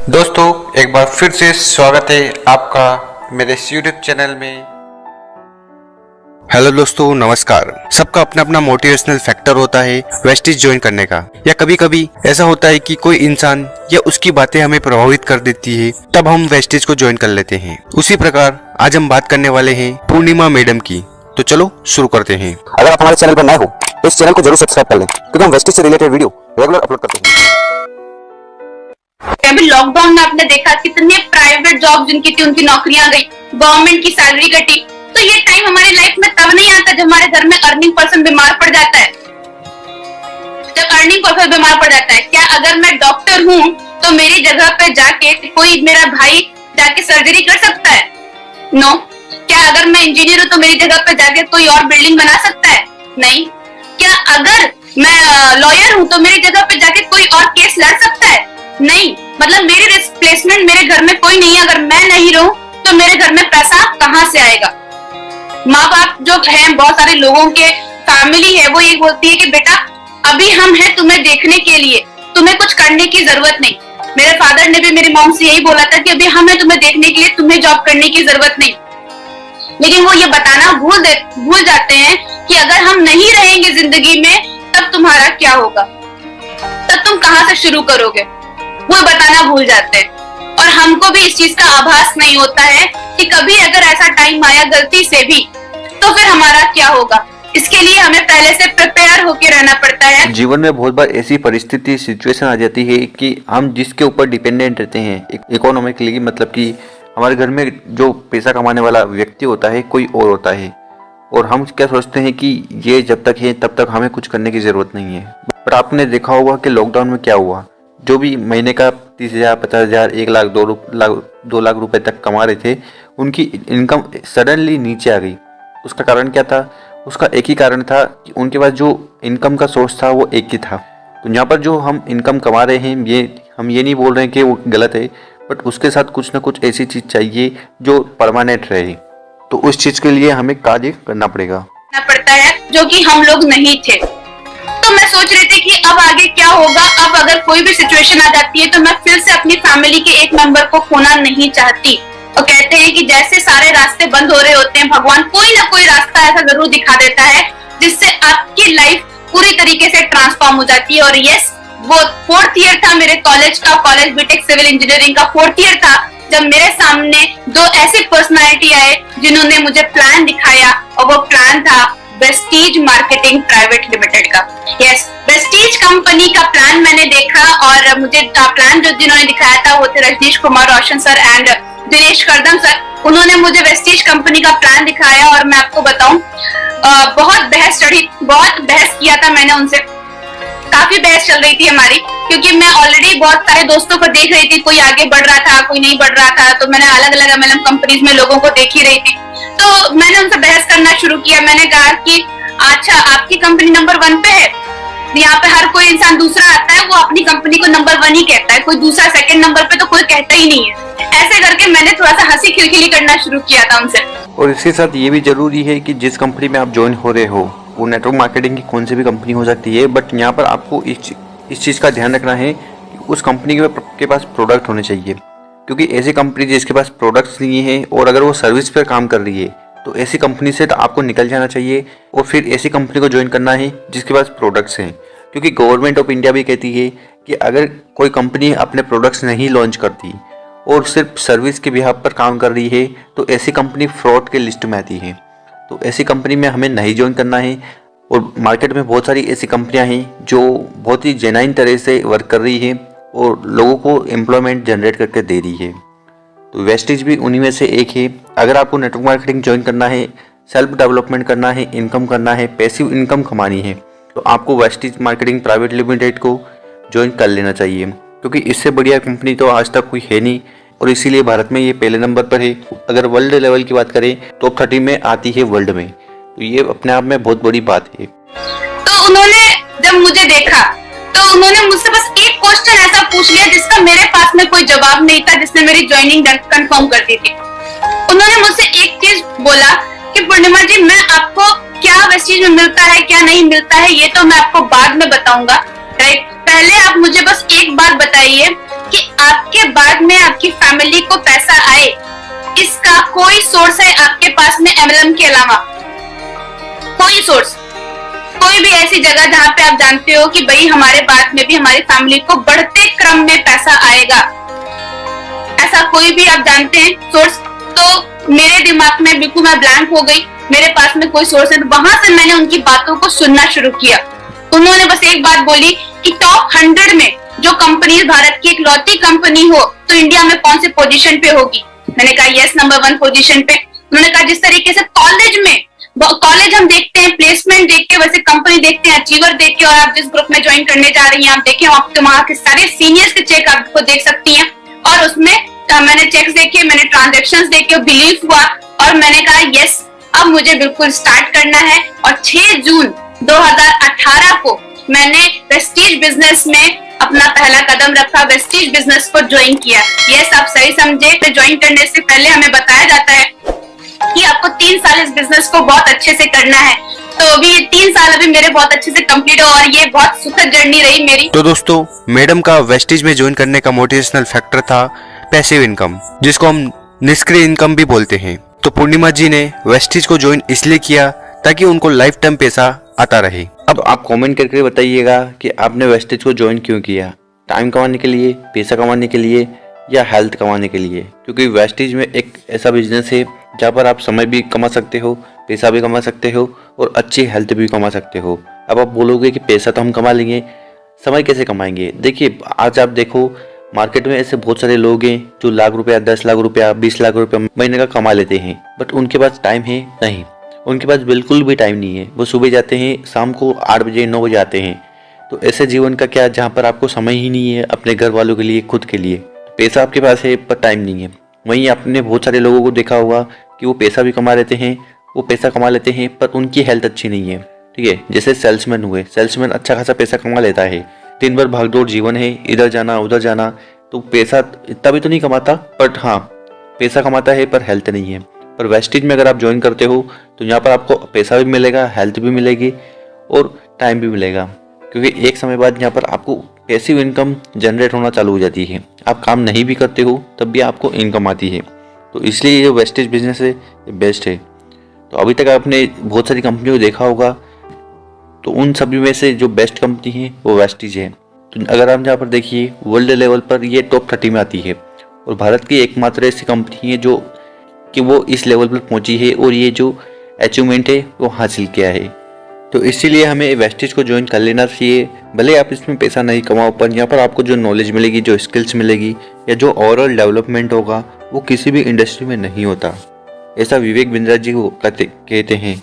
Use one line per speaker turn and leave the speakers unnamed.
दोस्तों एक बार फिर से स्वागत है आपका मेरे इस यूट्यूब चैनल में। हेलो दोस्तों, नमस्कार। सबका अपना अपना मोटिवेशनल फैक्टर होता है वेस्टिज ज्वाइन करने का, या कभी कभी ऐसा होता है कि कोई इंसान या उसकी बातें हमें प्रभावित कर देती है, तब हम वेस्टिज को ज्वाइन कर लेते हैं। उसी प्रकार आज हम बात करने वाले हैं पूर्णिमा मैडम की। तो चलो शुरू करते हैं।
अगर आप हमारे चैनल पर नए हो तो इस चैनल को जरूर सब्सक्राइब कर लें, क्योंकि हम वेस्टिज से रिलेटेड वीडियो रेगुलर अपलोड करते हैं।
अभी लॉकडाउन में आपने देखा कितने प्राइवेट जॉब जिनकी थी उनकी नौकरियां गई, गवर्नमेंट की सैलरी कटी। तो ये टाइम हमारी लाइफ में तब नहीं आता जब हमारे घर में अर्निंग पर्सन बीमार पड़ जाता है। जब अर्निंग पर्सन बीमार पड़ जाता है, क्या अगर मैं डॉक्टर हूँ तो मेरी जगह पे जाके कोई मेरा भाई जाके सर्जरी कर सकता है? नो। क्या अगर मैं इंजीनियर हूँ तो मेरी जगह पे जाके कोई और बिल्डिंग बना सकता है? नहीं। क्या अगर मैं लॉयर हूँ तो मेरी जगह पे जाके कोई और केस लड़ सकता है? नहीं। मतलब मेरी रिप्लेसमेंट मेरे घर में कोई नहीं है। अगर मैं नहीं रहूं तो मेरे घर में पैसा कहां से आएगा? माँ बाप जो हैं, बहुत सारे लोगों के फैमिली है, वो ये बोलती है कि बेटा अभी हम हैं तुम्हें देखने के लिए, तुम्हें कुछ करने की जरूरत नहीं। मेरे फादर ने भी मेरी मॉम से यही बोला था कि अभी हम हैं तुम्हें देखने के लिए, तुम्हें जॉब करने की जरूरत नहीं। लेकिन वो ये बताना भूल जाते हैं कि अगर हम नहीं रहेंगे जिंदगी में तब तुम्हारा क्या होगा, तब तुम कहां से शुरू करोगे, वो बताना भूल जाते हैं। और हमको भी इस चीज का आभास नहीं होता है कि कभी अगर ऐसा टाइम आया गलती से भी तो फिर हमारा क्या होगा। इसके लिए हमें पहले से प्रिपेयर होके रहना पड़ता है।
जीवन में बहुत बार ऐसी परिस्थिति सिचुएशन आ जाती है कि हम जिसके ऊपर डिपेंडेंट रहते हैं इकोनॉमिकली, मतलब कि हमारे घर में जो पैसा कमाने वाला व्यक्ति होता है कोई और होता है, और हम क्या सोचते हैं कि ये जब तक है तब तक हमें कुछ करने की जरूरत नहीं है। पर आपने देखा होगा कि लॉकडाउन में क्या हुआ। जो भी महीने का 30,000, 50,000, 1 लाख, 2 लाख रुपए तक कमा रहे थे, उनकी इनकम सडनली नीचे आ गई। उसका कारण क्या था? उसका एक ही कारण था कि उनके पास जो इनकम का सोर्स था वो एक ही था। तो यहाँ पर जो हम इनकम कमा रहे हैं, हम ये नहीं बोल रहे हैं कि वो गलत है, बट उसके साथ कुछ ना कुछ ऐसी चीज़ चाहिए जो परमानेंट रहे। तो उस चीज़ के लिए हमें कार्य करना पड़ेगा
जो कि हम लोग नहीं थे। तो मैं सोच रही थी कि अब आगे क्या होगा। अब अगर कोई भी सिचुएशन आ जाती है तो मैं फिर से अपनी फैमिली के एक मेंबर को खोना नहीं चाहती। और कहते हैं कि जैसे सारे रास्ते बंद हो रहे होते हैं, भगवान कोई ना कोई रास्ता ऐसा जरूर दिखा देता है जिससे आपकी लाइफ पूरी तरीके से ट्रांसफॉर्म हो जाती है। और यस, वो 4th ईयर था मेरे कॉलेज का, कॉलेज बीटेक सिविल इंजीनियरिंग का 4th ईयर था, जब मेरे सामने 2 ऐसे पर्सनालिटी आए जिन्होंने मुझे प्लान दिखाया। और वो प्लान था वेस्टीज मार्केटिंग प्राइवेट लिमिटेड का। यस, वेस्टीज कंपनी का प्लान मैंने देखा, और मुझे प्लान जो जिन्होंने दिखाया था वो थे रजनीश कुमार रोशन sir and Dinesh Kardam sir. उन्होंने मुझे वेस्टीज कंपनी का प्लान दिखाया, और मैं आपको बताऊं बहुत बहस किया था मैंने उनसे। काफी बहस चल रही थी हमारी, क्योंकि मैं ऑलरेडी बहुत सारे दोस्तों को देख रही थी, कोई आगे बढ़ रहा था, कोई नहीं बढ़ रहा था। तो मैंने अलग अलग MLM कंपनीज में लोगों को देख ही रही थी। तो मैंने उनसे बहस करना शुरू किया। मैंने कहा कि अच्छा, आपकी कंपनी नंबर 1 पे है, यहाँ पे हर कोई इंसान दूसरा आता है, वो अपनी कंपनी को नंबर 1 ही कहता है, कोई दूसरा सेकंड नंबर पे तो कोई कहता ही नहीं है। ऐसे करके मैंने थोड़ा सा हंसी खिलखिली करना शुरू किया था उनसे।
और इसके साथ ये भी जरूरी है कि जिस कंपनी में आप ज्वाइन हो रहे हो, वो नेटवर्क मार्केटिंग की कौन सी भी कंपनी हो सकती है, बट यहाँ पर आपको इस चीज़ का ध्यान रखना है कि उस कंपनी के पास प्रोडक्ट होने चाहिए। क्योंकि ऐसी कंपनी जिसके पास प्रोडक्ट्स नहीं है और अगर वो सर्विस पर काम कर रही है, तो ऐसी कंपनी से तो आपको निकल जाना चाहिए और फिर ऐसी कंपनी को ज्वाइन करना है जिसके पास प्रोडक्ट्स हैं। क्योंकि गवर्नमेंट ऑफ इंडिया भी कहती है कि अगर कोई कंपनी अपने प्रोडक्ट्स नहीं लॉन्च करती और सिर्फ सर्विस के बिहाफ पर काम कर रही है, तो ऐसी कंपनी फ्रॉड के लिस्ट में आती है। तो ऐसी कंपनी में हमें नहीं ज्वाइन करना है। और मार्केट में बहुत सारी ऐसी कंपनियां हैं जो बहुत ही जेन्युइन तरह से वर्क कर रही है और लोगों को एम्प्लॉयमेंट जनरेट करके दे रही है। तो वेस्टीज भी उन्हीं में से एक है। अगर आपको नेटवर्क मार्केटिंग ज्वाइन करना है, सेल्फ डेवलपमेंट करना है, इनकम करना है, पैसिव इनकम कमानी है, तो आपको वेस्टीज मार्केटिंग प्राइवेट लिमिटेड को ज्वाइन कर लेना चाहिए। क्योंकि इससे बढ़िया कंपनी तो आज तक कोई है नहीं, और इसीलिए भारत में ये पहले नंबर पर है। अगर वर्ल्ड लेवल की बात करें तो टॉप 30 में आती है वर्ल्ड में। तो ये अपने आप में बहुत बड़ी बात है।
तो उन्होंने जब मुझे देखा तो उन्होंने मुझसे बस एक क्वेश्चन ऐसा पूछ लिया जिसका मेरे पास में कोई जवाब नहीं था, जिसने मेरी ज्वाइनिंग कंफर्म कर दी थी। उन्होंने मुझसे एक चीज बोला कि पूर्णिमा जी, मैं आपको क्या वेस्टीज में मिलता है क्या नहीं मिलता है ये तो मैं आपको बाद में बताऊंगा, राइट। पहले आप मुझे बस एक बात बताइए कि आपके बाद में आपकी फैमिली को पैसा आए, इसका कोई सोर्स है आपके पास में MLM के अलावा? कोई सोर्स, कोई भी ऐसी जगह जहां पे आप जानते हो कि भाई हमारे बाद में भी हमारी फैमिली को बढ़ते क्रम में पैसा आएगा, ऐसा कोई भी आप जानते हैं सोर्स? तो मेरे दिमाग में बिल्कुल मैं ब्लैंक हो गई, मेरे पास में कोई सोर्स नहीं। वहां से मैंने उनकी बातों को सुनना शुरू किया। उन्होंने बस एक बात बोली कि टॉप 100 में जो कंपनी भारत की इकलौती कंपनी हो तो इंडिया में कौन से पोजीशन पे होगी? मैंने कहा यस, नंबर 1 पोजीशन पे। उन्होंने कहा जिस तरीके से कॉलेज हम देखते हैं प्लेसमेंट देख के, वैसे कंपनी देखते हैं अचीवर देख के। और आप जिस ग्रुप में ज्वाइन करने जा रही हैं, आप देखें आपके वहां के सारे सीनियर्स के चेक आपको देख सकती हैं। और उसमें मैंने चेक्स देखे, मैंने ट्रांजेक्शंस देखे, बिलीव हुआ और मैंने कहा यस, अब मुझे बिल्कुल स्टार्ट करना है। और 6 जून 2018 को मैंने वेस्टीज बिजनेस में अपना पहला कदम रखा, वेस्टीज बिजनेस को ज्वाइन किया। यस, आप सही समझे। तो ज्वाइन करने से पहले हमें बताया जाता है कि आपको 3 साल इस बिजनेस को बहुत अच्छे से करना है। तो अभी 3 साल अभी मेरे बहुत अच्छे से कंप्लीट हो और ये बहुत सुखद जर्नी रही मेरी।
तो दोस्तों, मैडम का वेस्टीज में ज्वाइन करने का मोटिवेशनल फैक्टर था पैसिव इनकम, जिसको हम निष्क्रिय इनकम भी बोलते हैं। तो पूर्णिमा जी ने वेस्टीज को ज्वाइन इसलिए किया ताकि उनको लाइफ टाइम पैसा आता रहे।
अब आप कमेंट करके बताइएगा कि आपने वेस्टेज को ज्वाइन क्यों किया? टाइम कमाने के लिए, पैसा कमाने के लिए या हेल्थ कमाने के लिए? क्योंकि वेस्टेज में एक ऐसा बिजनेस है जहाँ पर आप समय भी कमा सकते हो, पैसा भी कमा सकते हो और अच्छी हेल्थ भी कमा सकते हो। अब आप बोलोगे कि पैसा तो हम कमा लेंगे, समय कैसे कमाएंगे? देखिए, आज आप देखो मार्केट में ऐसे बहुत सारे लोग हैं जो लाख रुपया, 10 लाख रुपया, 20 लाख रुपया महीने का कमा लेते हैं, बट उनके पास टाइम है नहीं। उनके पास बिल्कुल भी टाइम नहीं है। वो सुबह जाते हैं, शाम को 8 बजे 9 बजे आते हैं। तो ऐसे जीवन का क्या जहाँ पर आपको समय ही नहीं है अपने घर वालों के लिए, खुद के लिए। पैसा आपके पास है पर टाइम नहीं है। वहीं आपने बहुत सारे लोगों को देखा होगा कि वो पैसा भी कमा लेते हैं, वो पैसा कमा लेते हैं पर उनकी हेल्थ अच्छी नहीं है। ठीक है, जैसे सेल्समैन हुए, सेल्समैन अच्छा खासा पैसा कमा लेता है, दिन भर भागदौड़ जीवन है, इधर जाना उधर जाना, तो पैसा इतना भी तो नहीं कमाता, बट हाँ पैसा कमाता है पर हेल्थ नहीं है। पर वेस्टीज में अगर आप ज्वाइन करते हो तो यहाँ पर आपको पैसा भी मिलेगा, हेल्थ भी मिलेगी और टाइम भी मिलेगा। क्योंकि एक समय बाद यहाँ पर आपको पैसिव इनकम जनरेट होना चालू हो जाती है। आप काम नहीं भी करते हो तब भी आपको इनकम आती है। तो इसलिए ये वेस्टेज बिजनेस है, ये बेस्ट है। तो अभी तक आपने बहुत सारी कंपनियों को देखा होगा, तो उन सभी में से जो बेस्ट कंपनी है वो वेस्टीज है। तो अगर आप यहाँ पर देखिए वर्ल्ड लेवल पर ये टॉप 30 में आती है और भारत की एकमात्र ऐसी कंपनी है जो कि वो इस लेवल पर पहुंची है और ये जो अचीवमेंट है वो हासिल किया है। तो इसीलिए हमें वेस्टीज को ज्वाइन कर लेना चाहिए। भले आप इसमें पैसा नहीं कमाओ पर यहाँ पर आपको जो नॉलेज मिलेगी, जो स्किल्स मिलेगी या जो ओवरऑल डेवलपमेंट होगा वो किसी भी इंडस्ट्री में नहीं होता। ऐसा विवेक बिंद्रा जी को कहते हैं।